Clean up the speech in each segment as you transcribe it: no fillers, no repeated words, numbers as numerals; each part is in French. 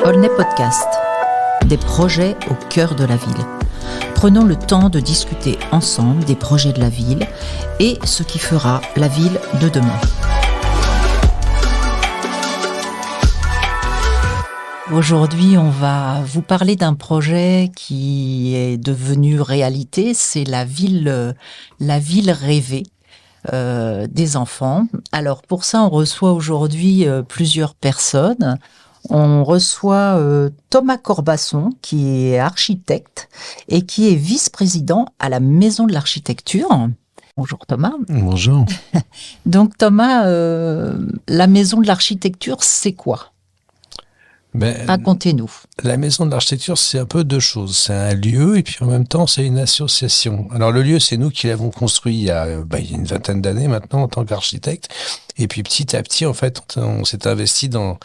Aulnay Podcast. Des projets au cœur de la ville. Prenons le temps de discuter ensemble des projets de la ville et ce qui fera la ville de demain. Aujourd'hui, on va vous parler d'un projet qui est devenu réalité, c'est la ville rêvée des enfants. Alors pour ça, on reçoit aujourd'hui plusieurs personnes. On reçoit Thomas Corbasson, qui est architecte et qui est vice-président à la Maison de l'Architecture. Bonjour Thomas. Bonjour. Donc Thomas, la Maison de l'Architecture, c'est quoi ? Racontez-nous. La Maison de l'Architecture, c'est un peu deux choses. C'est un lieu et puis en même temps, c'est une association. Alors le lieu, c'est nous qui l'avons construit il y a une vingtaine d'années maintenant en tant qu'architecte. Et puis petit à petit, en fait, on s'est investi dans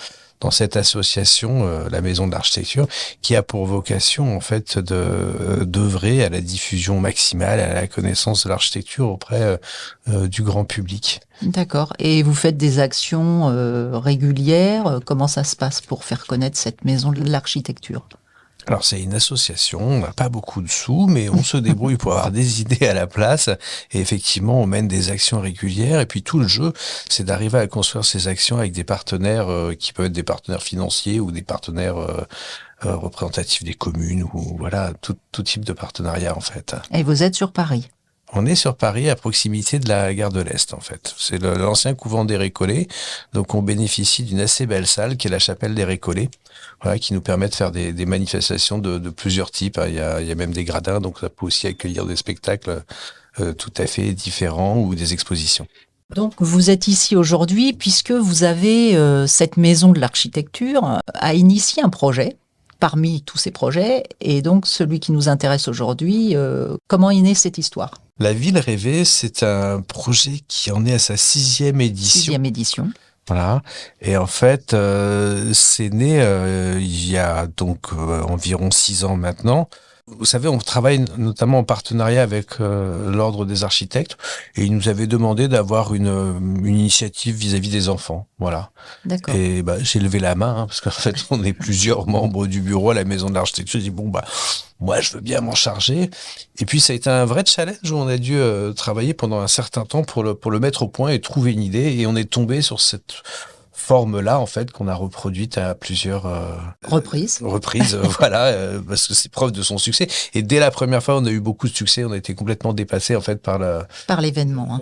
cette association, la Maison de l'Architecture, qui a pour vocation, en fait, d'œuvrer à la diffusion maximale, à la connaissance de l'architecture auprès du grand public. D'accord. Et vous faites des actions régulières. Comment ça se passe pour faire connaître cette Maison de l'Architecture ? Alors c'est une association, on n'a pas beaucoup de sous, mais on se débrouille pour avoir des idées à la place. Et effectivement, on mène des actions régulières. Et puis tout le jeu, c'est d'arriver à construire ces actions avec des partenaires qui peuvent être des partenaires financiers ou des partenaires représentatifs des communes ou voilà, tout type de partenariat en fait. Et vous êtes sur Paris ? On est sur Paris, à proximité de la gare de l'Est, en fait. C'est l'ancien couvent des Récollets. Donc, on bénéficie d'une assez belle salle qui est la chapelle des Récollets, voilà, qui nous permet de faire des manifestations de plusieurs types. Il y a même des gradins, donc ça peut aussi accueillir des spectacles tout à fait différents ou des expositions. Donc, vous êtes ici aujourd'hui puisque vous avez, cette Maison de l'Architecture a initié un projet parmi tous ces projets. Et donc, celui qui nous intéresse aujourd'hui, comment est née cette histoire ? La ville rêvée, c'est un projet qui en est à sa 6e édition. 6e édition. Voilà. Et en fait, c'est né il y a donc environ 6 ans maintenant. Vous savez, on travaille notamment en partenariat avec l'Ordre des architectes et ils nous avaient demandé d'avoir une initiative vis-à-vis des enfants. Voilà. D'accord. Et j'ai levé la main parce qu'en fait, on est plusieurs membres du bureau à la Maison de l'Architecture. J'ai dit moi, je veux bien m'en charger. Et puis, ça a été un vrai challenge où on a dû travailler pendant un certain temps pour le mettre au point et trouver une idée. Et on est tombé sur cette forme-là, en fait, qu'on a reproduite à plusieurs reprises, voilà, parce que c'est preuve de son succès. Et dès la première fois, on a eu beaucoup de succès. On a été complètement dépassé, en fait, par l'événement.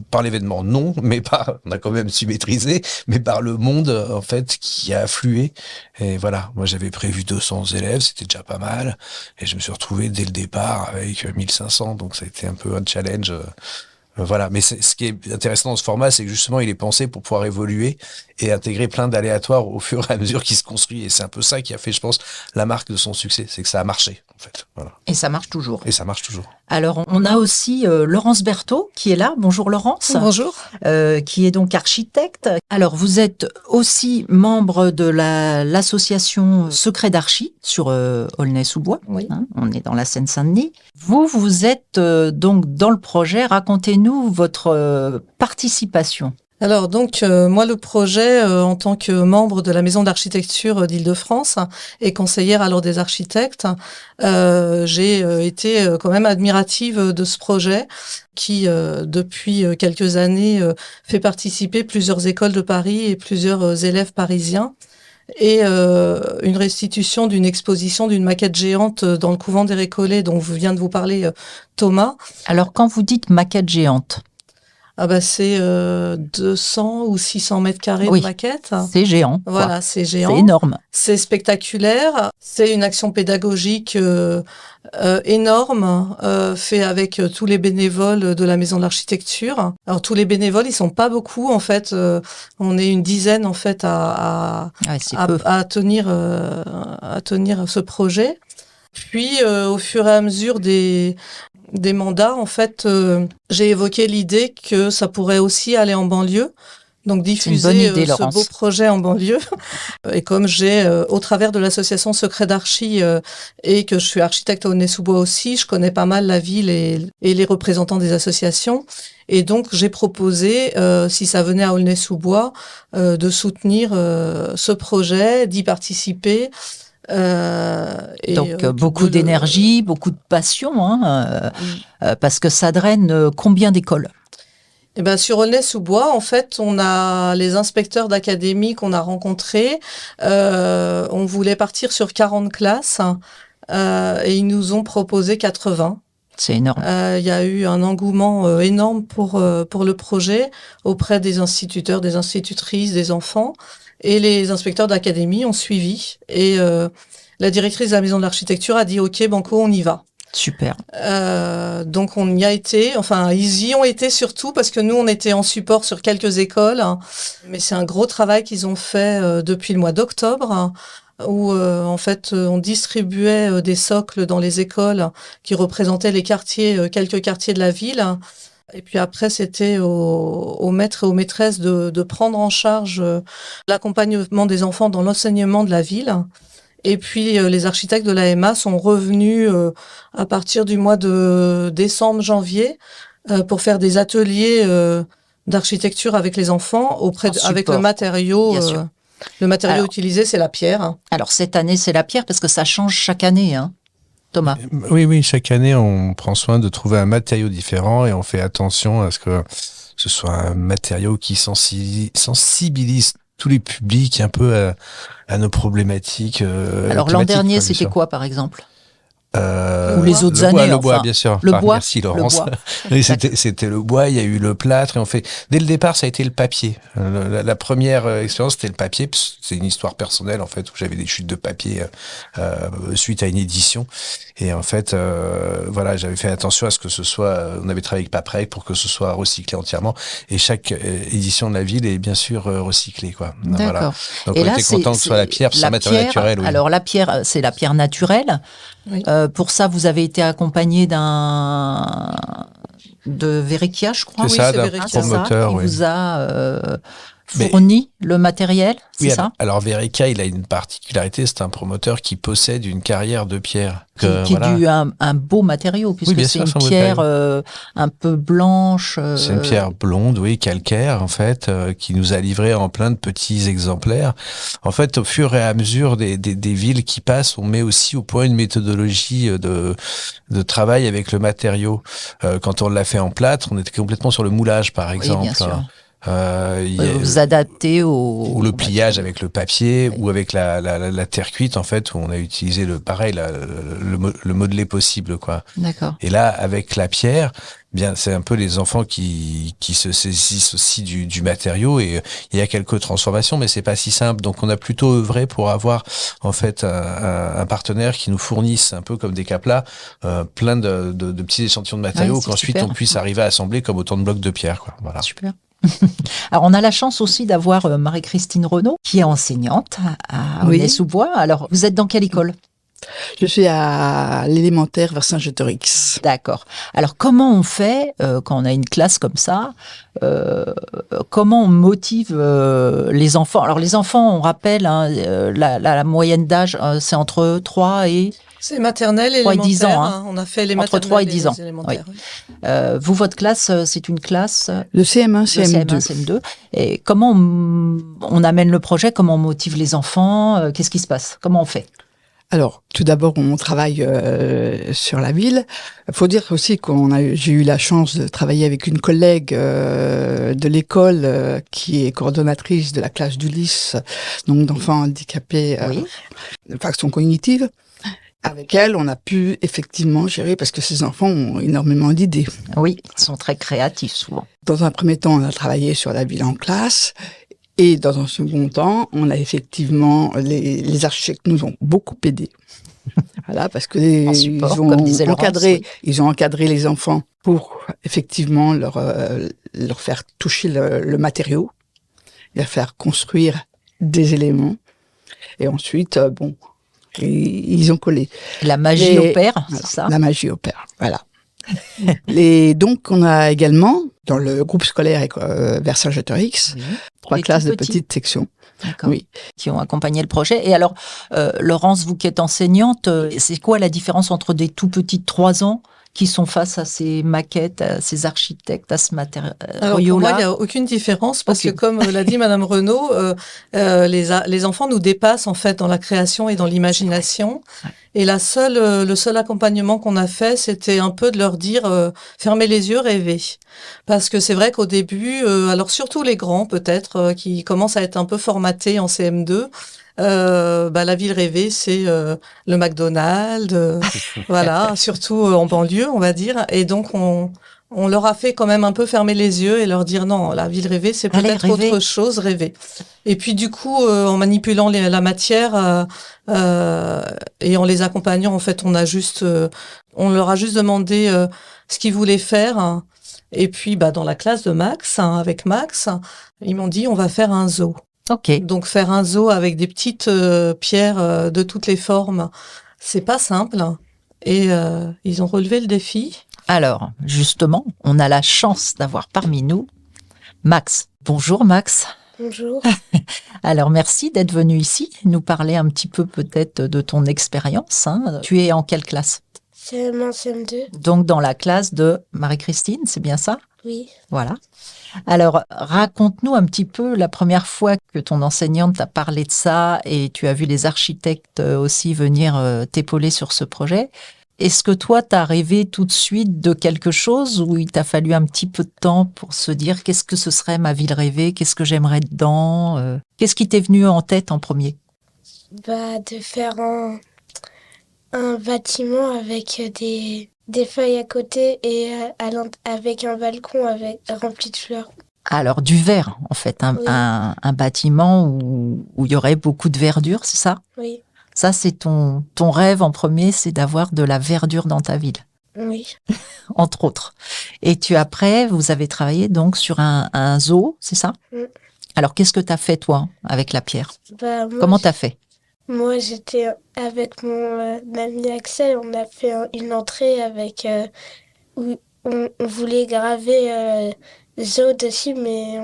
Par l'événement, non, mais on a quand même su maîtriser, mais par le monde, en fait, qui a afflué. Et voilà, moi, j'avais prévu 200 élèves, c'était déjà pas mal. Et je me suis retrouvé dès le départ avec 1500, donc ça a été un peu un challenge. Voilà, mais ce qui est intéressant dans ce format, c'est que justement, il est pensé pour pouvoir évoluer et intégrer plein d'aléatoires au fur et à mesure qu'il se construit. Et c'est un peu ça qui a fait, je pense, la marque de son succès, c'est que ça a marché, en fait. Voilà. Et ça marche toujours. Alors, on a aussi Laurence Berthaud qui est là. Bonjour Laurence. Bonjour. Qui est donc architecte. Alors, vous êtes aussi membre de l'association Secret d'Archi sur Aulnay-sous-Bois. Oui. On est dans la Seine-Saint-Denis. Vous êtes donc dans le projet. Racontez-nous votre participation. Alors donc moi le projet en tant que membre de la Maison d'Architecture d'Île-de-France et conseillère à l'Ordre des architectes, j'ai été quand même admirative de ce projet qui depuis quelques années fait participer plusieurs écoles de Paris et plusieurs élèves parisiens. Et une restitution d'une exposition d'une maquette géante dans le couvent des Récollets dont vient de vous parler Thomas. Alors quand vous dites maquette géante, c'est 200 ou 600 mètres carrés de maquette. C'est géant. Voilà, c'est géant. C'est énorme. C'est spectaculaire. C'est une action pédagogique énorme, fait avec tous les bénévoles de la Maison de l'Architecture. Alors tous les bénévoles, ils sont pas beaucoup en fait. On est une dizaine en fait à tenir ce projet. Puis au fur et à mesure des mandats, en fait, j'ai évoqué l'idée que ça pourrait aussi aller en banlieue, Donc C'est une bonne diffuser idée, ce Laurence. beau projet en banlieue. Et comme j'ai, au travers de l'association Secret d'Archi, et que je suis architecte à Aulnay-sous-Bois aussi, je connais pas mal la ville et les représentants des associations. Et donc j'ai proposé, si ça venait à Aulnay-sous-Bois, de soutenir ce projet, d'y participer. Donc beaucoup d'énergie, beaucoup de passion, hein, parce que ça draine combien d'écoles? Eh ben, sur Aulnay-sous-Bois, en fait, on a les inspecteurs d'académie qu'on a rencontrés. On voulait partir sur 40 classes et ils nous ont proposé 80. C'est énorme. Il y a eu un engouement énorme pour le projet auprès des instituteurs, des institutrices, des enfants. Et les inspecteurs d'académie ont suivi. Et la directrice de la maison de l'architecture a dit « Ok, Banco, on y va ». Super. Donc on y a été, enfin ils y ont été surtout parce que nous on était en support sur quelques écoles, hein, mais c'est un gros travail qu'ils ont fait depuis le mois d'octobre, hein, où en fait on distribuait des socles dans les écoles qui représentaient les quartiers, quelques quartiers de la ville. Et puis après, c'était aux maîtres et aux maîtresses de prendre en charge l'accompagnement des enfants dans l'enseignement de la ville. Et puis, les architectes de l'AMA sont revenus à partir du mois de décembre, janvier, pour faire des ateliers d'architecture avec les enfants avec le matériau. Le matériau utilisé, c'est la pierre. Alors, cette année, c'est la pierre parce que ça change chaque année, hein, Thomas. Oui, chaque année, on prend soin de trouver un matériau différent et on fait attention à ce que ce soit un matériau qui sensibilise tous les publics un peu à nos problématiques. Alors l'an dernier, c'était quoi par exemple? Ou les autres années, le bois, bien sûr. Le bois. Merci Laurence. Le bois. C'était le bois. Il y a eu le plâtre et on fait. Dès le départ, ça a été le papier. La première expérience, c'était le papier. C'est une histoire personnelle en fait où j'avais des chutes de papier suite à une édition. Et en fait, voilà, j'avais fait attention à ce que ce soit. On avait travaillé avec Paprec pour que ce soit recyclé entièrement. Et chaque édition de la ville est bien sûr recyclée, quoi. D'accord. Voilà. Donc et on là, était content que ce soit la pierre, c'est un matériau naturel. Oui. Alors la pierre, c'est la pierre naturelle. Oui. Pour ça, vous avez été accompagné de Verikia, je crois. C'est ça, d'un promoteur. Qui vous a fourni le matériel, c'est ça? Alors Verikia, il a une particularité, c'est un promoteur qui possède une carrière de pierre. Qui est un beau matériau, puisque c'est une pierre un peu blanche. C'est une pierre blonde, oui, calcaire, en fait, qui nous a livré en plein de petits exemplaires. En fait, au fur et à mesure des villes qui passent, on met aussi au point une méthodologie de travail avec le matériau. Quand on l'a fait en plâtre, on était complètement sur le moulage, par exemple. Oui, bien sûr. Vous adaptez ou le pliage avec le papier, ou avec la terre cuite en fait, où on a utilisé le modelé possible, quoi. D'accord. Et là, avec la pierre, bien, c'est un peu les enfants qui se saisissent aussi du matériau, et il y a quelques transformations, mais c'est pas si simple. Donc on a plutôt œuvré pour avoir en fait un partenaire qui nous fournisse un peu comme des Kapla, plein de petits échantillons de matériaux, qu'ensuite on puisse arriver à assembler comme autant de blocs de pierre, quoi. Voilà. Super. Alors, on a la chance aussi d'avoir Marie-Christine Renaud, qui est enseignante à Aulnay-sous-Bois. Alors, vous êtes dans quelle école? Je suis à l'élémentaire Vercingétorix. D'accord. Alors, comment on fait quand on a une classe comme ça? Comment on motive les enfants? Alors, les enfants, on rappelle, hein, la moyenne d'âge, c'est entre 3 et... C'est maternelle et 3 et 10 ans. Hein. On a fait les entre 3 et 10 ans. Oui. Vous, votre classe, c'est une classe... Le CM1, CM2. Le CM1, CM2. Et comment on amène le projet? Comment on motive les enfants? Qu'est-ce qui se passe? Comment on fait? Alors, tout d'abord, on travaille sur la ville. Il faut dire aussi j'ai eu la chance de travailler avec une collègue de l'école qui est coordonnatrice de la classe d'Ulysse, donc d'enfants handicapés de façon cognitive. Avec elle, on a pu effectivement gérer, parce que ces enfants ont énormément d'idées. Oui, ils sont très créatifs souvent. Dans un premier temps, on a travaillé sur la ville en classe. Et dans un second temps, on a effectivement, les architectes nous ont beaucoup aidés. Voilà, parce que ils ont encadré les enfants pour effectivement leur faire toucher le matériau, leur faire construire des éléments. Et ensuite, ils ont collé. La magie opère, c'est ça? La magie opère, voilà. Donc, on a également dans le groupe scolaire Versailles-X. Oui. 3 Les classes tout de petits. petites sections. D'accord. Oui. Qui ont accompagné le projet. Et alors, Laurence, vous qui êtes enseignante, c'est quoi la différence entre des tout petits de 3 ans qui sont face à ces maquettes, à ces architectes, à ce Alors pour moi, il n'y matériau-là? a aucune différence parce que Aucune. comme l'a dit Madame Renaud, les enfants nous dépassent en fait dans la création et dans l'imagination. Ouais. Et le seul accompagnement qu'on a fait, c'était un peu de leur dire fermez les yeux, rêvez. Parce que c'est vrai qu'au début, alors surtout les grands peut-être qui commencent à être un peu formatés en CM2. La ville rêvée, c'est le McDonald's, voilà, surtout en banlieue, on va dire. Et donc on leur a fait quand même un peu fermer les yeux et leur dire non, la ville rêvée, c'est Allez, peut-être rêvez. autre chose, rêver. Et puis du coup, en manipulant la matière et en les accompagnant, en fait, on leur a juste demandé ce qu'ils voulaient faire. Et puis, dans la classe de Max, avec Max, ils m'ont dit on va faire un zoo. Ok. Donc faire un zoo avec des petites pierres de toutes les formes, c'est pas simple. Et ils ont relevé le défi. Alors, justement, on a la chance d'avoir parmi nous Max. Bonjour Max. Bonjour. Alors, merci d'être venu ici, nous parler un petit peu peut-être de ton expérience. Hein. Tu es en quelle classe? CM1, CM2. Donc, dans la classe de Marie-Christine, c'est bien ça? Oui. Voilà. Alors, raconte-nous un petit peu la première fois que ton enseignante t'a parlé de ça et tu as vu les architectes aussi venir t'épauler sur ce projet. Est-ce que toi, t'as rêvé tout de suite de quelque chose ou il t'a fallu un petit peu de temps pour se dire qu'est-ce que ce serait ma ville rêvée, qu'est-ce que j'aimerais dedans, qu'est-ce qui t'est venu en tête en premier? De faire un bâtiment avec des feuilles à côté et avec un balcon rempli de fleurs. Alors, du vert, en fait, Oui. un bâtiment où il y aurait beaucoup de verdure, c'est ça? Oui. Ça, c'est ton rêve en premier, c'est d'avoir de la verdure dans ta ville, Oui. entre autres. Et après, vous avez travaillé donc sur un zoo, c'est ça? Mm. Alors, qu'est-ce que tu as fait, toi, avec la pierre? Moi, Comment tu as fait? Moi, j'étais avec mon ami Axel, on a fait une entrée où on voulait graver zoo dessus, mais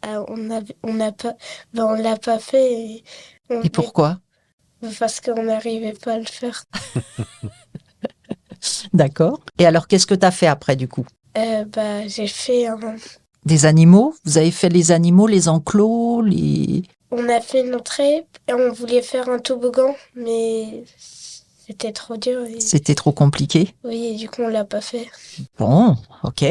on l'a pas fait. Et pourquoi? Parce qu'on n'arrivait pas à le faire. D'accord. Et alors, qu'est-ce que tu as fait après, du coup? J'ai fait Des animaux? Vous avez fait les animaux, les enclos, On a fait une entrée et on voulait faire un toboggan, mais c'était trop dur. C'était trop compliqué? Oui, et du coup, on l'a pas fait. Bon, ok.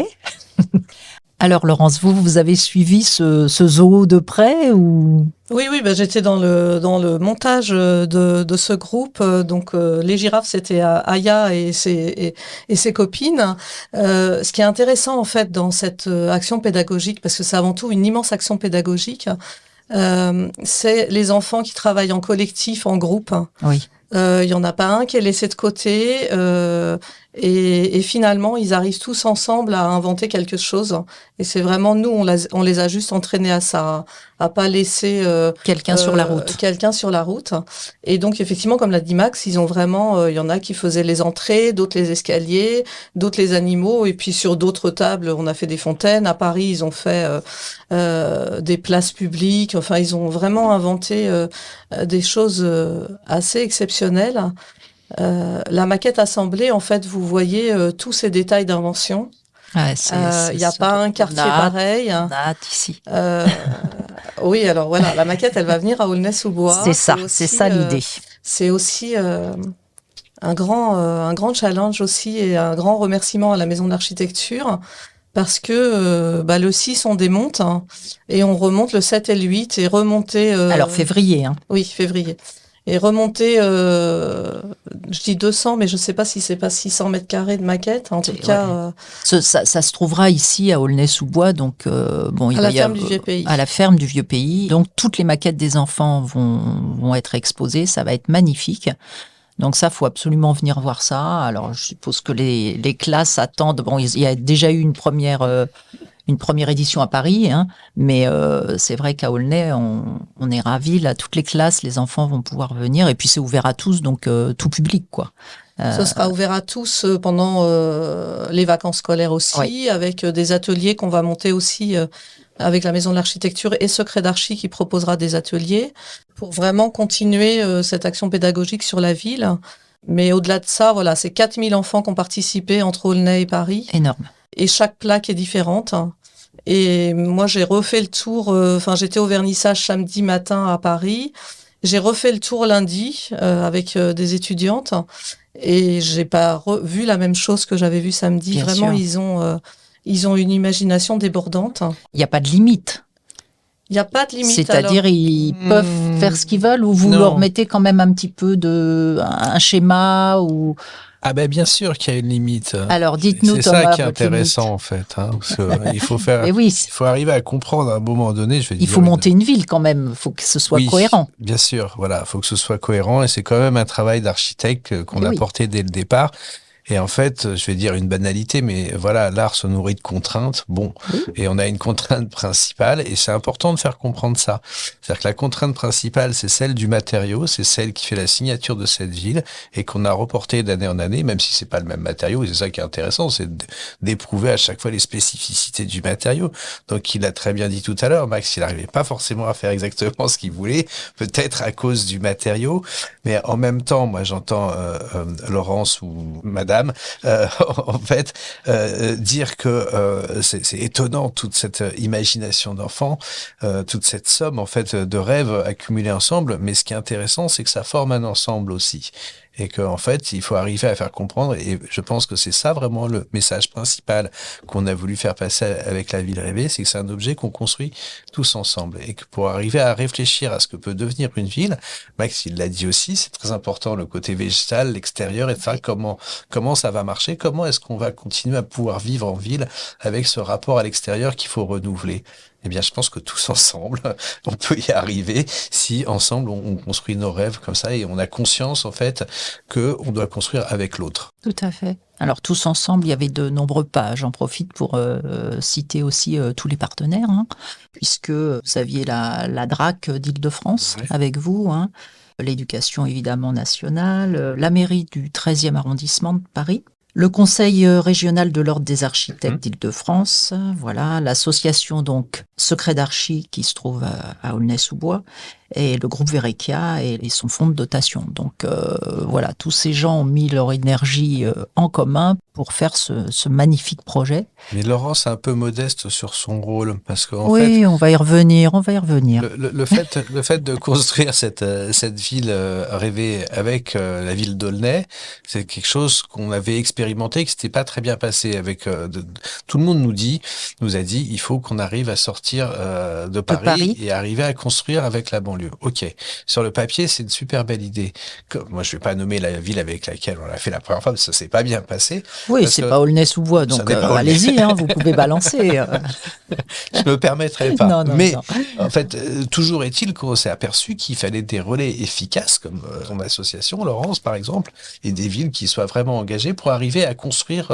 Alors, Laurence, vous avez suivi ce zoo de près ou? Oui, j'étais dans le montage de ce groupe. Donc, les girafes, c'était Aya et ses copines. Ce qui est intéressant, en fait, dans cette action pédagogique, parce que c'est avant tout une immense action pédagogique, c'est les enfants qui travaillent en collectif, en groupe. Oui. Il y en a pas un qui est laissé de côté et finalement ils arrivent tous ensemble à inventer quelque chose et c'est vraiment nous on les a juste entraînés à ça, à pas laisser quelqu'un sur la route. Quelqu'un sur la route. Et donc effectivement comme l'a dit Max, ils ont vraiment il y en a qui faisaient les entrées, d'autres les escaliers, d'autres les animaux et puis sur d'autres tables on a fait des fontaines. À Paris ils ont fait des places publiques. Enfin ils ont vraiment inventé des choses assez exceptionnelles. La maquette assemblée, en fait, vous voyez tous ces détails d'invention. Ouais, Il n'y a pas un quartier pareil. On a hâte ici. Oui, alors voilà, la maquette, elle va venir à Aulnay-sous-Bois. C'est ça l'idée. C'est aussi un grand challenge aussi et un grand remerciement à la Maison de l'Architecture parce que le 6, on démonte et on remonte le 7 et le 8 et remonter... Alors, février. Hein. Oui, février. Et remonter, je dis 200, mais je ne sais pas si c'est pas 600 mètres carrés de maquette. En tout cas, ça se trouvera ici à Aulnay-sous-Bois, donc il à la ferme du Vieux Pays. À la ferme du Vieux Pays. Donc toutes les maquettes des enfants vont être exposées. Ça va être magnifique. Donc ça, faut absolument venir voir ça. Alors je suppose que les classes attendent. Bon, il y a déjà eu une première une première édition à Paris, hein, mais c'est vrai qu'à Aulnay, on est ravis. Là, toutes les classes, les enfants vont pouvoir venir. Et puis, c'est ouvert à tous, donc tout public, quoi. Ce sera ouvert à tous pendant les vacances scolaires aussi, Oui. avec des ateliers qu'on va monter aussi avec la Maison de l'Architecture et Secret d'Archi qui proposera des ateliers pour vraiment continuer cette action pédagogique sur la ville. Mais au-delà de ça, voilà, c'est 4000 enfants qui ont participé entre Aulnay et Paris. Énorme. Et chaque plaque est différente. Et moi, j'ai refait le tour. J'étais au vernissage samedi matin à Paris. J'ai refait le tour lundi avec des étudiantes. Et j'ai pas vu la même chose que j'avais vu samedi. Bien Vraiment, sûr. ils ont une imagination débordante. Il n'y a pas de limite. Il n'y a pas de limite. C'est-à-dire, ils peuvent faire ce qu'ils veulent, ou vous Non. leur mettez quand même un petit peu un schéma ou... Ah ben bien sûr qu'il y a une limite. Alors, dites-nous, C'est Thomas, ça qui est votre intéressant limite. en fait. Parce que il faut faire, Mais oui, il faut arriver à comprendre à un moment donné. il faut monter une ville quand même. Il faut que ce soit Oui, cohérent. bien sûr, voilà, il faut que ce soit cohérent et c'est quand même un travail d'architecte qu'on Eh a oui. porté dès le départ. Et en fait, je vais dire une banalité, mais voilà, l'art se nourrit de contraintes. Bon, et on a une contrainte principale et c'est important de faire comprendre ça. C'est-à-dire que la contrainte principale, c'est celle du matériau, c'est celle qui fait la signature de cette ville et qu'on a reporté d'année en année, même si c'est pas le même matériau. Et c'est ça qui est intéressant, c'est d'éprouver à chaque fois les spécificités du matériau. Donc, il a très bien dit tout à l'heure, Max, il n'arrivait pas forcément à faire exactement ce qu'il voulait, peut-être à cause du matériau, mais en même temps, moi, j'entends Laurence ou Madame, en fait, dire que c'est étonnant toute cette imagination d'enfant, toute cette somme en fait de rêves accumulés ensemble. Mais ce qui est intéressant, c'est que ça forme un ensemble aussi. Et qu'en fait, il faut arriver à faire comprendre, et je pense que c'est ça vraiment le message principal qu'on a voulu faire passer avec la ville rêvée, c'est que c'est un objet qu'on construit tous ensemble. Et que pour arriver à réfléchir à ce que peut devenir une ville, Max, il l'a dit aussi, c'est très important le côté végétal, l'extérieur, et ça, comment ça va marcher, comment est-ce qu'on va continuer à pouvoir vivre en ville avec ce rapport à l'extérieur qu'il faut renouveler. Eh bien, je pense que tous ensemble, on peut y arriver si ensemble on construit nos rêves comme ça et on a conscience en fait que on doit construire avec l'autre. Tout à fait. Alors, tous ensemble, il y avait de nombreux pas. J'en profite pour citer aussi tous les partenaires, hein, puisque vous aviez la DRAC d'Île-de-France Ouais. avec vous, hein, l'éducation évidemment nationale, la mairie du 13e arrondissement de Paris, le conseil régional de l'ordre des architectes d'Île-de-France, voilà, l'association donc Secret d'Archi qui se trouve à Aulnay-sous-Bois, et le groupe Verekia et son fonds de dotation. Donc voilà, tous ces gens ont mis leur énergie en commun pour faire ce magnifique projet. Mais Laurence est un peu modeste sur son rôle parce qu'en Oui, fait, on va y revenir, on va y revenir. le fait de construire cette ville rêvée avec la ville d'Aulnay, c'est quelque chose qu'on avait expérimenté, que c'était pas très bien passé. Avec tout le monde nous a dit, il faut qu'on arrive à sortir de Paris et arriver à construire avec la banlieue. Ok, sur le papier, c'est une super belle idée. Moi, je vais pas nommer la ville avec laquelle on l'a fait la première fois, parce que ça s'est pas bien passé. Oui, Parce c'est que pas Aulnay-sous-Bois, donc ça n'est pas Aulnay. allez-y, hein, vous pouvez balancer. Je me permettrai pas. Non, Mais non. en fait, toujours est-il qu'on s'est aperçu qu'il fallait des relais efficaces, comme ton association, Laurence, par exemple, et des villes qui soient vraiment engagées pour arriver à construire,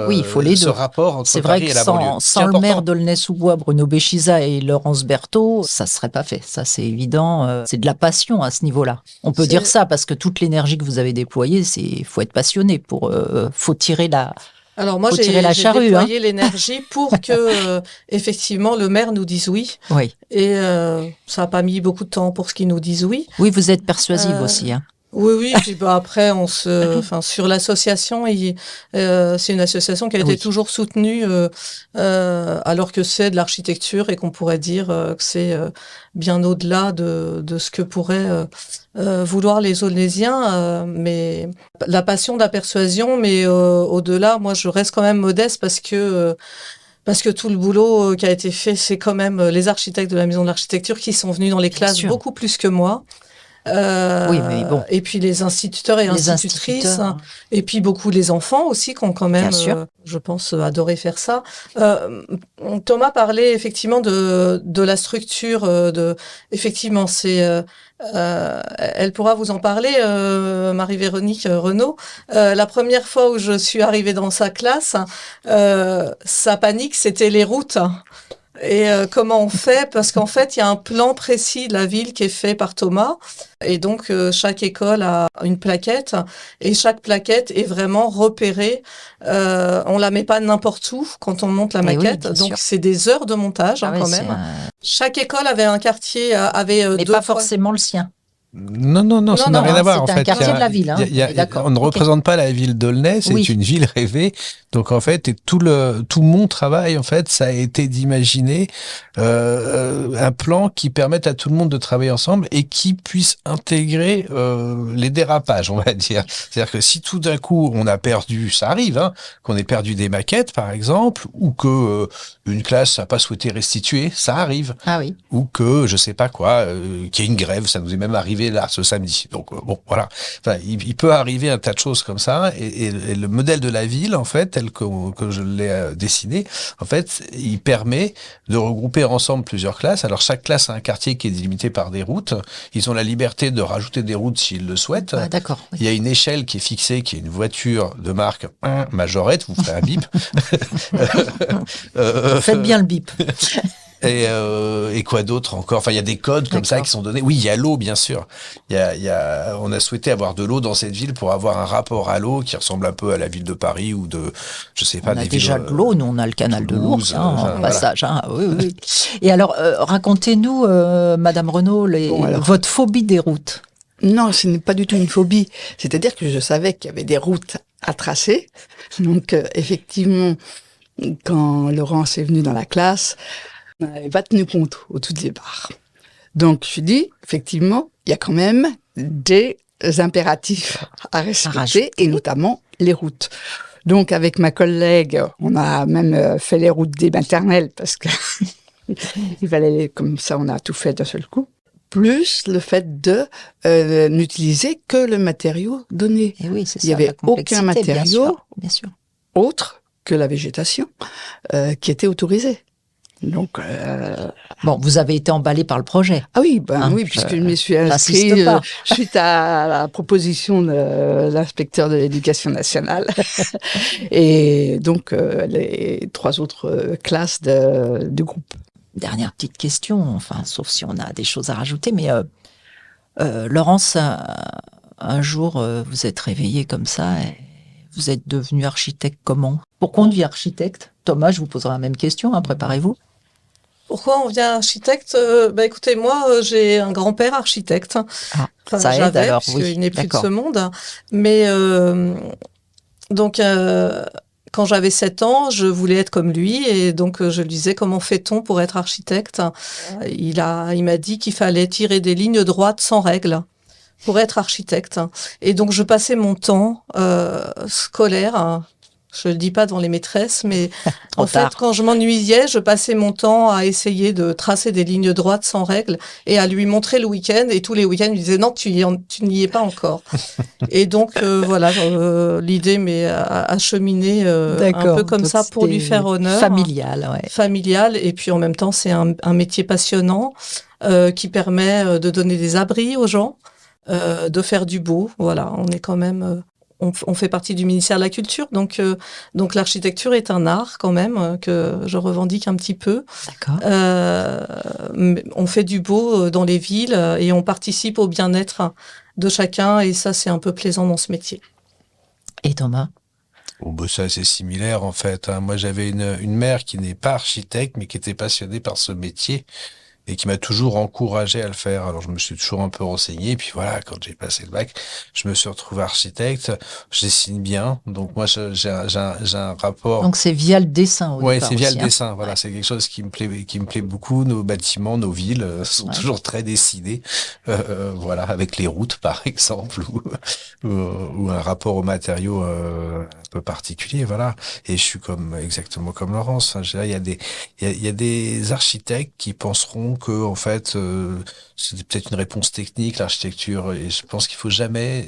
Oui, il faut les ce deux. rapport entre C'est vrai Paris que et la banlieue. sans le maire d'Aulnay-sous-Bois, Bruno Béchiza et Laurence Berthaud, ça serait pas fait. Ça, c'est évident. C'est de la passion à ce niveau-là. On peut dire ça parce que toute l'énergie que vous avez déployée, faut être passionné pour, faut tirer la. Alors moi, j'ai déployé l'énergie pour que effectivement le maire nous dise oui. Oui. Et ça n'a pas mis beaucoup de temps pour ce qu'il nous dise oui. Oui, vous êtes persuasive aussi. Hein. Oui. Puis après, sur l'association, c'est une association qui a été toujours soutenue, alors que c'est de l'architecture et qu'on pourrait dire que c'est bien au-delà de ce que pourraient vouloir les Aulnaysiens. Mais la passion de la persuasion, mais au-delà, moi, je reste quand même modeste parce que tout le boulot qui a été fait, c'est quand même les architectes de la Maison de l'Architecture qui sont venus dans les classes beaucoup plus que moi. Oui, mais bon. Et puis les instituteurs et Les institutrices, instituteurs, hein. et puis beaucoup les enfants aussi qui ont quand même, Bien sûr. je pense, adoré faire ça. Thomas parlait effectivement de la structure, effectivement, elle pourra vous en parler, Marie-Véronique Renaud. La première fois où je suis arrivée dans sa classe, sa panique, c'était les routes. Et comment on fait? Parce qu'en fait, il y a un plan précis de la ville qui est fait par Thomas. Et donc, chaque école a une plaquette. Et chaque plaquette est vraiment repérée. On la met pas n'importe où quand on monte la Eh oui, maquette. bien Donc, sûr. c'est des heures de montage, Ah ouais, quand c'est même. Chaque école avait un quartier, avait mais deux, pas trois... forcément le sien. Non, ça Non, n'a non, rien à voir. c'est En un fait, quartier de la ville, hein. D'accord. on ne Ok. représente pas la ville d'Aulnay, c'est Oui. une ville rêvée. Donc en fait, et tout mon travail, en fait, ça a été d'imaginer un plan qui permette à tout le monde de travailler ensemble et qui puisse intégrer les dérapages, on va dire. C'est-à-dire que si tout d'un coup on a perdu, ça arrive, hein, qu'on ait perdu des maquettes, par exemple, ou que une classe n'a pas souhaité restituer, ça arrive. Ah oui. Ou que je sais pas quoi, qu'il y ait une grève, ça nous est même arrivé là ce samedi. Donc bon, voilà. Enfin, il peut arriver un tas de choses comme ça, et le modèle de la ville, en fait, tel que je l'ai dessiné, en fait, il permet de regrouper ensemble plusieurs classes. Alors chaque classe a un quartier qui est délimité par des routes. Ils ont la liberté de rajouter des routes s'ils le souhaitent. Ah, d'accord. Oui. Il y a une échelle qui est fixée, qui est une voiture de marque Majorette, vous ferez un bip. Faites bien le bip. Et quoi d'autre encore? Enfin, il y a des codes comme ça D'accord. qui sont donnés. Oui, il y a l'eau, bien sûr. On a souhaité avoir de l'eau dans cette ville pour avoir un rapport à l'eau qui ressemble un peu à la ville de Paris ou de, je sais pas, On a des déjà villes. de l'eau, nous on a le canal de Toulouse, l'Ours, hein, enfin, en passage. Hein. Oui, oui. Et alors, racontez-nous, Madame Renaud, Bon, alors. votre phobie des routes. Non, ce n'est pas du tout une phobie. C'est-à-dire que je savais qu'il y avait des routes à tracer. Donc, effectivement, quand Laurence est venue dans la classe, on n'avait pas tenu compte au tout départ. Donc, je me suis dit, effectivement, il y a quand même des impératifs à respecter, rajouter. et notamment les routes. Donc, avec ma collègue, on a même fait les routes des maternelles parce que il fallait, comme ça, on a tout fait d'un seul coup. Plus le fait de n'utiliser que le matériau donné, Et oui, c'est ça. Il y avait la complexité, aucun matériau. Bien sûr. autre que la végétation, qui était autorisée. Donc, Bon, vous avez été emballé par le projet. ah oui, ben Hein, oui, puisque je me suis j'insiste inscrite pas. suite à la proposition de l'inspecteur de l'éducation nationale. Et donc, les 3 autres classes du groupe. Dernière petite question, enfin, sauf si on a des choses à rajouter, mais Laurence, un jour, vous êtes réveillée comme ça et vous êtes devenue architecte comment? Pourquoi on devient architecte? Thomas, je vous poserai la même question, hein, préparez-vous. Pourquoi on devient architecte? Écoutez, moi, j'ai un grand-père architecte. Ah, Enfin, ça aide j'avais, alors, puisqu'il oui. n'est plus de D'accord. ce monde. Mais donc, quand j'avais 7 ans, je voulais être comme lui, et donc je lui disais comment fait-on pour être architecte. Il m'a dit qu'il fallait tirer des lignes droites sans règles pour être architecte. Et donc je passais mon temps scolaire. Hein, je le dis pas devant les maîtresses, mais Trop en fait, tard. quand je m'ennuyais, je passais mon temps à essayer de tracer des lignes droites sans règles et à lui montrer le week-end. Et tous les week-ends, il me disait non, tu n'y es pas encore. Et donc voilà, l'idée m'est acheminée un peu comme Donc ça pour lui c'était faire honneur. familial, ouais. Familial, et puis en même temps, c'est un métier passionnant qui permet de donner des abris aux gens, de faire du beau. Voilà, on est quand même. On fait partie du ministère de la Culture, donc l'architecture est un art quand même que je revendique un petit peu. D'accord. On fait du beau dans les villes et on participe au bien-être de chacun, et ça c'est un peu plaisant dans ce métier. Et Thomas? Oh, bah ça, c'est similaire, en fait, hein. Moi, j'avais une mère qui n'est pas architecte, mais qui était passionnée par ce métier et qui m'a toujours encouragé à le faire. Alors, je me suis toujours un peu renseigné. Et puis voilà, quand j'ai passé le bac, je me suis retrouvé architecte. Je dessine bien. Donc, moi, j'ai un rapport. Donc c'est via le dessin au Ouais, départ c'est via aussi, le hein. dessin. Voilà, c'est quelque chose qui me plaît beaucoup. Nos bâtiments, nos villes sont Ouais. toujours très dessinés. Voilà, avec les routes, par exemple, ou un rapport aux matériaux un peu particulier. Voilà. Et je suis exactement comme Laurence. Hein. Je dirais, il y a des architectes qui penseront que en fait, c'est peut-être une réponse technique, l'architecture, et je pense qu'il faut jamais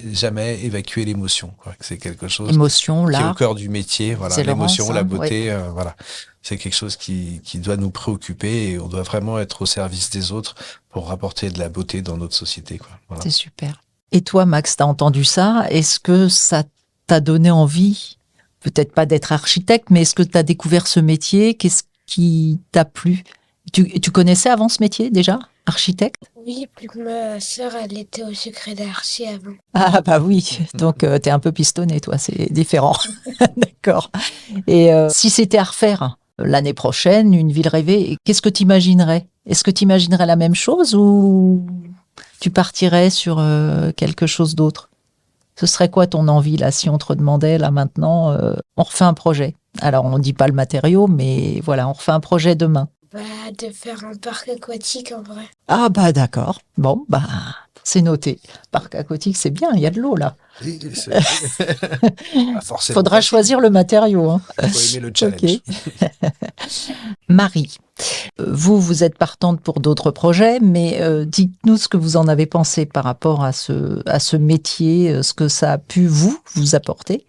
évacuer l'émotion, quoi. Que c'est quelque chose Émotion, qui est au là. cœur du métier, voilà, C'est Laurence, l'émotion, la hein, beauté, voilà. C'est quelque chose qui doit nous préoccuper et on doit vraiment être au service des autres pour rapporter de la beauté dans notre société, quoi. Voilà. C'est super. Et toi, Max, t'as entendu ça? Est-ce que ça t'a donné envie, peut-être pas d'être architecte, mais est-ce que t'as découvert ce métier? Qu'est-ce qui t'a plu? Tu connaissais avant ce métier déjà, architecte? Oui, puis ma sœur, elle était au secret d'Archi avant. Ah bah oui, donc t'es un peu pistonné, toi, c'est différent. D'accord. Et si c'était à refaire l'année prochaine, une ville rêvée, qu'est-ce que t'imaginerais? Est-ce que t'imaginerais la même chose ou tu partirais sur quelque chose d'autre? Ce serait quoi ton envie là, si on te redemandait là maintenant, on refait un projet? Alors on dit pas le matériau, mais voilà, on refait un projet demain. Bah, de faire un parc aquatique en vrai. Ah bah d'accord. Bon bah c'est noté. Parc aquatique, c'est bien, il y a de l'eau là. Oui, forcément. Faudra choisir le matériau. Hein. Faut aimer le challenge. Ok. Marie, vous êtes partante pour d'autres projets, mais dites-nous ce que vous en avez pensé par rapport à ce métier, ce que ça a pu vous apporter.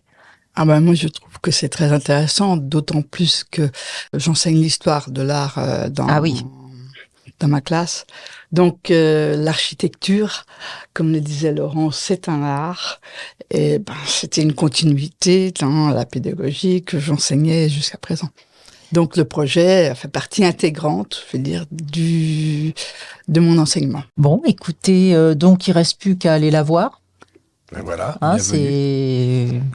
Ah ben moi je trouve que c'est très intéressant, d'autant plus que j'enseigne l'histoire de l'art dans ma classe. Donc l'architecture, comme le disait Laurent, c'est un art et c'était une continuité dans la pédagogie que j'enseignais jusqu'à présent. Donc le projet fait partie intégrante, je veux dire, de mon enseignement. Bon, écoutez, donc il reste plus qu'à aller la voir. Ben voilà, Hein,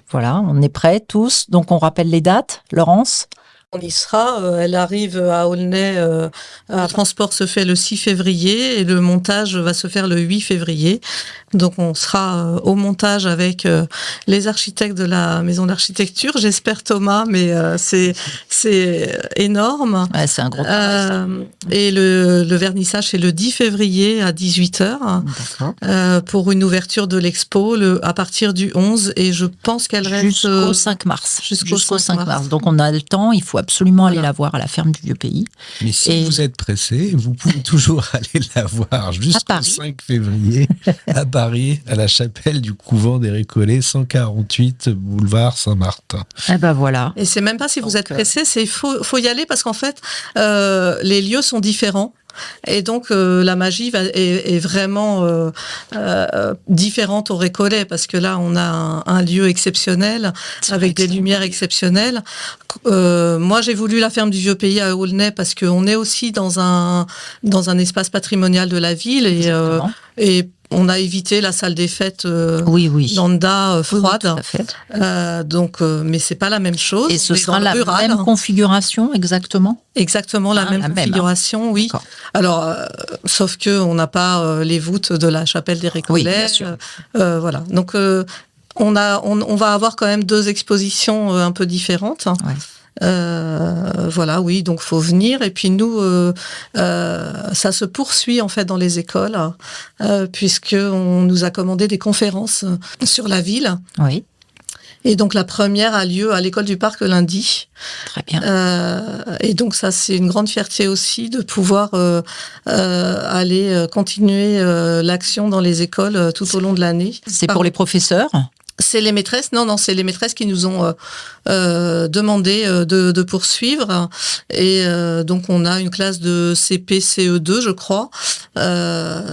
voilà, on est prêts tous. Donc on rappelle les dates, Laurence. On y sera. Elle arrive à Aulnay. Un transport se fait le 6 février et le montage va se faire le 8 février. Donc on sera au montage avec les architectes de la maison d'architecture. J'espère Thomas, mais c'est énorme. Ouais, c'est un gros travail, ça. Et le vernissage c'est le 10 février à 18h pour une ouverture de l'expo à partir du 11 et je pense qu'elle reste jusqu'au 5 mars. Jusqu'au 5 mars. Donc on a le temps, il faut absolument aller la voir à la ferme du Vieux-Pays. Mais si vous êtes pressé, vous pouvez toujours aller la voir jusqu'au 5 février à Paris, à la chapelle du couvent des Récollets, 148 boulevard Saint-Martin. Eh ben voilà. Et c'est même pas si vous êtes pressé, c'est faut y aller parce qu'en fait les lieux sont différents. Et donc la magie est vraiment différente au Récollet parce que là on a un lieu exceptionnel avec des lumières exceptionnelles. Moi j'ai voulu la ferme du Vieux-Pays à Aulnay parce qu'on est aussi dans un espace patrimonial de la ville et on a évité la salle des fêtes lambda froide. Oui, tout à fait. Donc, mais c'est pas la même chose. Et ce sera la même configuration exactement. Exactement la même configuration, oui. D'accord. Alors, sauf que on n'a pas les voûtes de la chapelle des Récollets. Oui, bien sûr. Voilà. Donc, on va avoir quand même deux expositions un peu différentes. Ouais. Voilà, oui, donc faut venir. Et puis nous, ça se poursuit en fait dans les écoles, puisque on nous a commandé des conférences sur la ville. Oui. Et donc la première a lieu à l'école du Parc lundi. Très bien. Et donc ça, c'est une grande fierté aussi de pouvoir aller continuer l'action dans les écoles tout au long de l'année. C'est pour les professeurs? C'est les maîtresses, non, c'est les maîtresses qui nous ont demandé de poursuivre. Et donc, on a une classe de CP, CE2, je crois.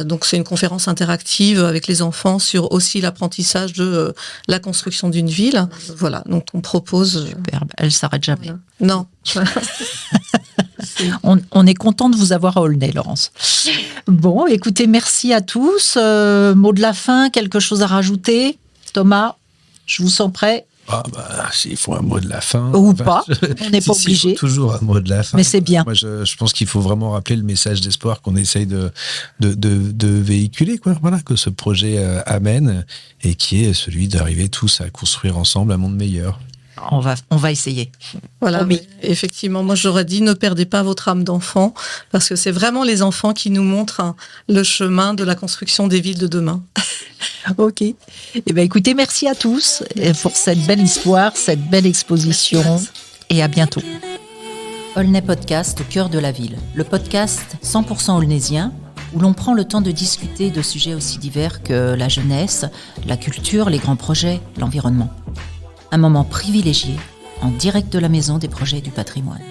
Donc, c'est une conférence interactive avec les enfants sur aussi l'apprentissage de la construction d'une ville. Voilà, donc on propose... Superbe, elle s'arrête jamais. Non. On est content de vous avoir à Aulnay, Laurence. Bon, écoutez, merci à tous. Mot de la fin, quelque chose à rajouter? Thomas, je vous sens prêt. Ah s'il faut un mot de la fin. Ou pas, on n'est pas obligé. Il faut toujours un mot de la fin. Mais c'est bien. Moi, je pense qu'il faut vraiment rappeler le message d'espoir qu'on essaye de véhiculer, quoi. Voilà, que ce projet amène et qui est celui d'arriver tous à construire ensemble un monde meilleur. On va essayer. Voilà, oui. Effectivement, moi j'aurais dit ne perdez pas votre âme d'enfant parce que c'est vraiment les enfants qui nous montrent le chemin de la construction des villes de demain. Ok. Eh bien, écoutez, merci à tous pour cette belle histoire, cette belle exposition et à bientôt. Aulnay Podcast au cœur de la ville. Le podcast 100% aulnaysien où l'on prend le temps de discuter de sujets aussi divers que la jeunesse, la culture, les grands projets, l'environnement. Un moment privilégié en direct de la Maison des Projets du Patrimoine.